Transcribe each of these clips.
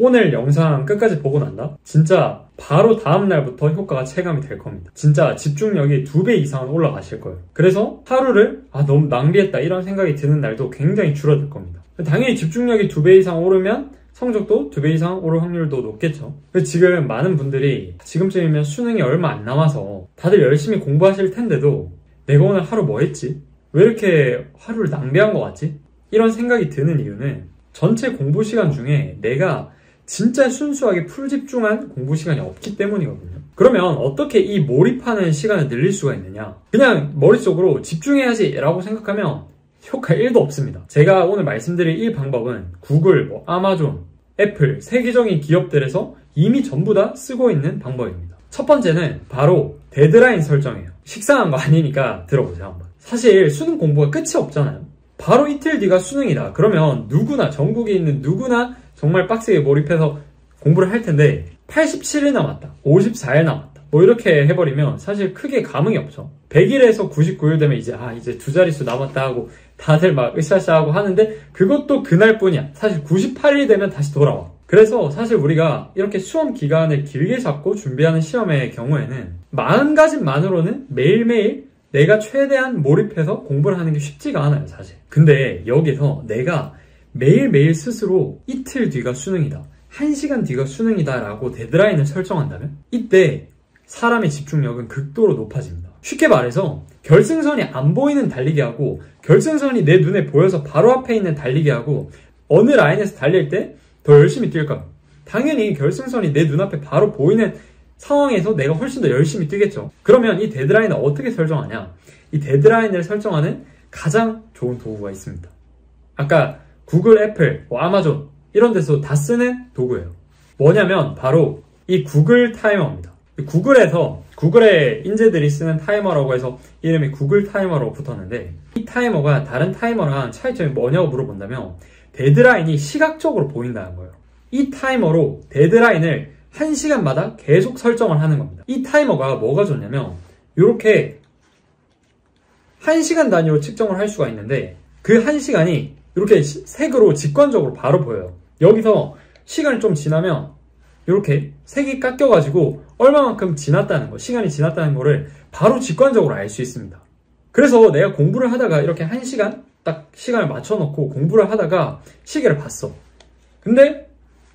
오늘 영상 끝까지 보고 난다? 진짜 바로 다음날부터 효과가 체감이 될 겁니다. 진짜 집중력이 2배 이상은 올라가실 거예요. 그래서 하루를 너무 낭비했다 이런 생각이 드는 날도 굉장히 줄어들 겁니다. 당연히 집중력이 2배 이상 오르면 성적도 2배 이상 오를 확률도 높겠죠. 지금 많은 분들이 지금쯤이면 수능이 얼마 안 남아서 다들 열심히 공부하실 텐데도 내가 오늘 하루 뭐 했지? 왜 이렇게 하루를 낭비한 것 같지? 이런 생각이 드는 이유는 전체 공부 시간 중에 내가 진짜 순수하게 풀집중한 공부 시간이 없기 때문이거든요. 그러면 어떻게 이 몰입하는 시간을 늘릴 수가 있느냐? 그냥 머릿속으로 집중해야지 라고 생각하면 효과 1도 없습니다. 제가 오늘 말씀드릴 이 방법은 구글, 아마존, 애플, 세계적인 기업들에서 이미 전부 다 쓰고 있는 방법입니다. 첫 번째는 바로 데드라인 설정이에요. 식상한 거 아니니까 들어보세요 한번. 사실 수능 공부가 끝이 없잖아요. 바로 이틀 뒤가 수능이다. 그러면 누구나, 전국에 있는 누구나 정말 빡세게 몰입해서 공부를 할 텐데 87일 남았다, 54일 남았다 이렇게 해버리면 사실 크게 감흥이 없죠. 100일에서 99일 되면 이제 두 자릿수 남았다 하고 다들 막 으쌰으쌰하고 하는데 그것도 그날뿐이야. 사실 98일 되면 다시 돌아와. 그래서 사실 우리가 이렇게 수험 기간을 길게 잡고 준비하는 시험의 경우에는 마음가짐만으로는 매일매일 내가 최대한 몰입해서 공부를 하는 게 쉽지가 않아요 사실. 근데 여기서 내가 매일매일 스스로 이틀 뒤가 수능이다, 1시간 뒤가 수능이다 라고 데드라인을 설정한다면 이때 사람의 집중력은 극도로 높아집니다. 쉽게 말해서 결승선이 안 보이는 달리기하고 결승선이 내 눈에 보여서 바로 앞에 있는 달리기하고 어느 라인에서 달릴 때 더 열심히 뛸까? 당연히 결승선이 내 눈앞에 바로 보이는 상황에서 내가 훨씬 더 열심히 뛰겠죠. 그러면 이 데드라인을 어떻게 설정하냐? 이 데드라인을 설정하는 가장 좋은 도구가 있습니다. 아까 구글, 애플, 아마존 이런 데서 다 쓰는 도구예요. 뭐냐면 바로 이 구글 타이머입니다. 구글의 인재들이 쓰는 타이머라고 해서 이름이 구글 타이머라고 붙었는데 이 타이머가 다른 타이머랑 차이점이 뭐냐고 물어본다면 데드라인이 시각적으로 보인다는 거예요. 이 타이머로 데드라인을 1시간마다 계속 설정을 하는 겁니다. 이 타이머가 뭐가 좋냐면 이렇게 1시간 단위로 측정을 할 수가 있는데 그 1시간이 이렇게 색으로 직관적으로 바로 보여요. 여기서 시간이 좀 지나면 이렇게 색이 깎여가지고 얼마만큼 지났다는 거, 시간이 지났다는 거를 바로 직관적으로 알 수 있습니다. 그래서 내가 공부를 하다가 이렇게 1시간 딱 시간을 맞춰놓고 공부를 하다가 시계를 봤어. 근데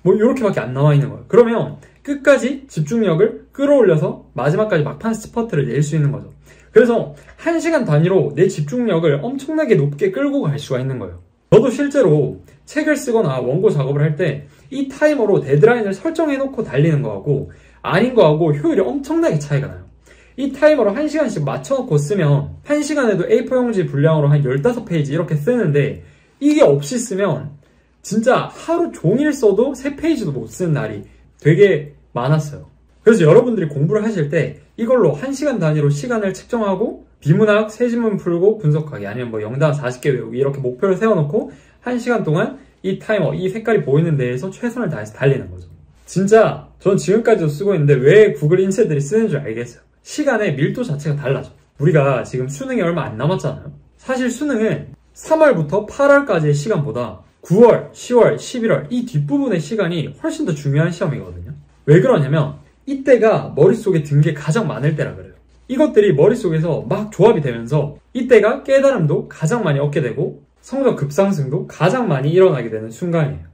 이렇게밖에 안 나와 있는 거예요. 그러면 끝까지 집중력을 끌어올려서 마지막까지 막판 스퍼트를 낼 수 있는 거죠. 그래서 1시간 단위로 내 집중력을 엄청나게 높게 끌고 갈 수가 있는 거예요. 저도 실제로 책을 쓰거나 원고 작업을 할 때 이 타이머로 데드라인을 설정해놓고 달리는 거하고 아닌 거하고 효율이 엄청나게 차이가 나요. 이 타이머로 1시간씩 맞춰놓고 쓰면 1시간에도 A4 용지 분량으로 한 15페이지 이렇게 쓰는데 이게 없이 쓰면 진짜 하루 종일 써도 3페이지도 못 쓰는 날이 되게 많았어요. 그래서 여러분들이 공부를 하실 때 이걸로 1시간 단위로 시간을 측정하고 비문학, 세지문 풀고 분석하기 아니면 영단어 40개 외우기 이렇게 목표를 세워놓고 1시간 동안 이 타이머, 이 색깔이 보이는 데에서 최선을 다해서 달리는 거죠. 진짜 전 지금까지도 쓰고 있는데 왜 구글 인재들이 쓰는 줄 알겠어요. 시간의 밀도 자체가 달라져. 우리가 지금 수능이 얼마 안 남았잖아요. 사실 수능은 3월부터 8월까지의 시간보다 9월, 10월, 11월 이 뒷부분의 시간이 훨씬 더 중요한 시험이거든요. 왜 그러냐면 이때가 머릿속에 든 게 가장 많을 때라 그래요. 이것들이 머릿속에서 막 조합이 되면서 이때가 깨달음도 가장 많이 얻게 되고 성적 급상승도 가장 많이 일어나게 되는 순간이에요.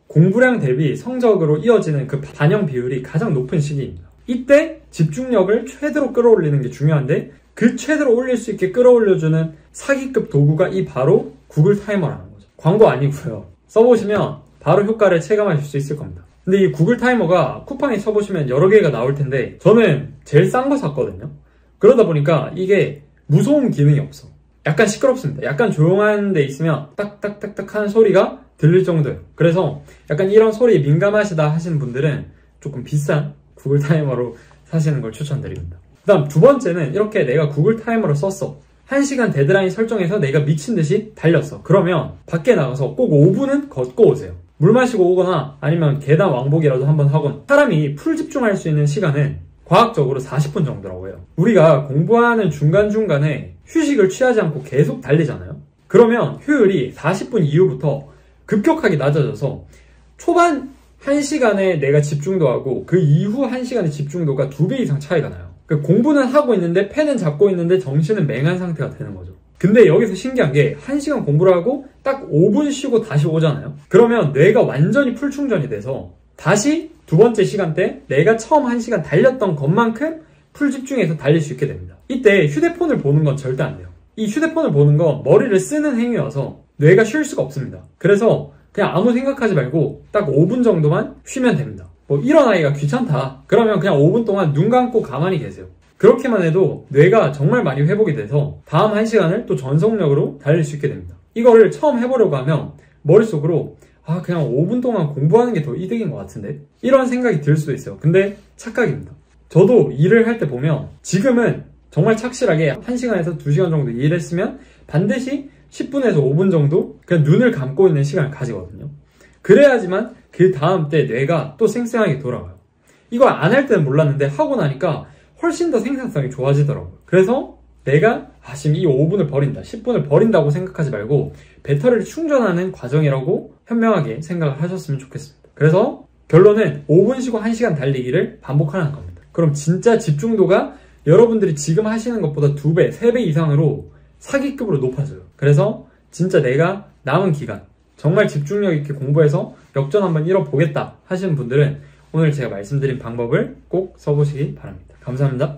공부량 대비 성적으로 이어지는 그 반영 비율이 가장 높은 시기입니다. 이때 집중력을 최대로 끌어올리는 게 중요한데 그 최대로 올릴 수 있게 끌어올려주는 사기급 도구가 이 바로 구글 타이머라는 거죠. 광고 아니고요. 써보시면 바로 효과를 체감하실 수 있을 겁니다. 근데 이 구글 타이머가 쿠팡에 쳐보시면 여러 개가 나올 텐데 저는 제일 싼 거 샀거든요. 그러다 보니까 이게 무소음 기능이 없어. 약간 시끄럽습니다. 약간 조용한 데 있으면 딱딱딱딱 하는 소리가 들릴 정도예요. 그래서 약간 이런 소리에 민감하시다 하시는 분들은 조금 비싼 구글 타이머로 사시는 걸 추천드립니다. 그 다음 두 번째는 이렇게 내가 구글 타이머를 썼어. 1시간 데드라인 설정해서 내가 미친 듯이 달렸어. 그러면 밖에 나가서 꼭 5분은 걷고 오세요. 물 마시고 오거나 아니면 계단 왕복이라도 한번 하건. 사람이 풀 집중할 수 있는 시간은 과학적으로 40분 정도라고 해요. 우리가 공부하는 중간중간에 휴식을 취하지 않고 계속 달리잖아요. 그러면 효율이 40분 이후부터 급격하게 낮아져서 초반 1시간에 내가 집중도하고 그 이후 1시간의 집중도가 2배 이상 차이가 나요. 그러니까 공부는 하고 있는데 펜은 잡고 있는데 정신은 맹한 상태가 되는 거죠. 근데 여기서 신기한 게 1시간 공부를 하고 딱 5분 쉬고 다시 오잖아요. 그러면 뇌가 완전히 풀충전이 돼서 다시 두 번째 시간 때 내가 처음 1시간 달렸던 것만큼 풀 집중해서 달릴 수 있게 됩니다. 이때 휴대폰을 보는 건 절대 안 돼요. 이 휴대폰을 보는 건 머리를 쓰는 행위여서 뇌가 쉴 수가 없습니다. 그래서 그냥 아무 생각하지 말고 딱 5분 정도만 쉬면 됩니다. 뭐 일어나기가 귀찮다. 그러면 그냥 5분 동안 눈 감고 가만히 계세요. 그렇게만 해도 뇌가 정말 많이 회복이 돼서 다음 1시간을 또 전속력으로 달릴 수 있게 됩니다. 이거를 처음 해보려고 하면 머릿속으로 그냥 5분 동안 공부하는 게 더 이득인 것 같은데? 이런 생각이 들 수도 있어요. 근데 착각입니다. 저도 일을 할 때 보면 지금은 정말 착실하게 1시간에서 2시간 정도 일했으면 반드시 10분에서 5분 정도 그냥 눈을 감고 있는 시간을 가지거든요. 그래야지만 그 다음 때 뇌가 또 생생하게 돌아와요. 이걸 안 할 때는 몰랐는데 하고 나니까 훨씬 더 생산성이 좋아지더라고요. 그래서 내가 지금 이 5분을 버린다, 10분을 버린다고 생각하지 말고 배터리를 충전하는 과정이라고 현명하게 생각을 하셨으면 좋겠습니다. 그래서 결론은 5분 쉬고 1시간 달리기를 반복하는 겁니다. 그럼 진짜 집중도가 여러분들이 지금 하시는 것보다 2배, 3배 이상으로 사기급으로 높아져요. 그래서 진짜 내가 남은 기간 정말 집중력 있게 공부해서 역전 한번 이뤄보겠다 하시는 분들은 오늘 제가 말씀드린 방법을 꼭 써보시기 바랍니다. 감사합니다.